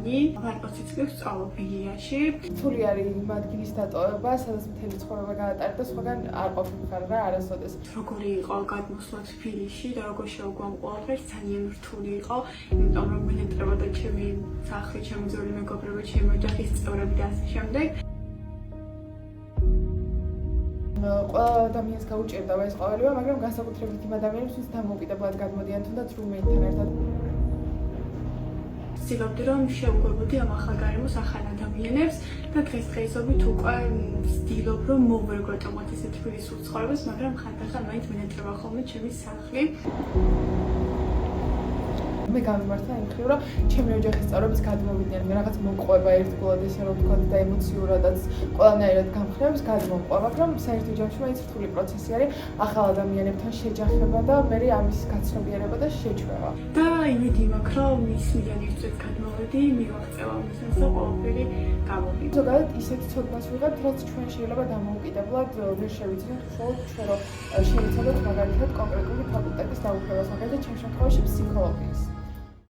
მინი. ვარ 20 წლის სწავლობ ბილიაში. რთული არის იმ ადგილის დატოვება, სადაც მთელი ცხოვრება გაატარდა, სხვაგან არ ყოფილიყარ რა არასოდეს. როგორი იყო გადმოსვლა თბილისში და როგორ შეუგვამ ყველაფერს ძალიან რთული იყო, იმიტომ რომ მენეტრებოდა ჩემი სახლი, ჩემი ძველი მეგობრები, ჩემი ოჯახის წევრები და ასე შემდეგ. ყველა ადამიანს გაუჭირდა ეს ყოველივე, მაგრამ განსაკუთრებით იმ ადამიანებს, ვინც დამოუკიდებლად გადმოდიან თუნდაც რუმეინთან ერთად. ვცდილობდი რომ შევუყვებოდი ამ ახალ გარემოს ახალ ადამიანებს და დღესდღეობით უკვე ვცდილობ რომ მოვერგო ავტომატ ისეთ თბილისურ ცხოვრებას, მაგრამ ხანდახან მაინც მენეტრება ხოლმე ჩემი სახლი. მე გამიმართა იმ ხრივ, რომ ჩემი ოჯახის წევრების გადმოვიდნენ, მე რაღაც მომყვება ერთგულად ესე რომ ვთქვათ და ემოციურადაც ყველანაირად გამხრებს გადმომყვა, მაგრამ საერთო ჯამში მაინც რთული პროცესი არის ახალ ადამიანებთან შეჯახება და მე ამის გაცნობიერება და შეჩვევა. და იმედი მაქვს რომ ის მილიონი წუთს გადმოვედი, მივაღწევა მისას და ყველაფერი გამოვიდა. ზოგადად ისეთ ცოდნას ვიღებთ, რაც ჩვენ შეიძლება დამოუკიდებლად ვერ შევიძინოთ, უშუალოდ ჩვენ რომ შევიცადოთ მაგალითად კონკრეტული ფაკულტეტის დაუფლებას, მაგალითად ჩემ შემთხვევაში ფსიქოლოგიის.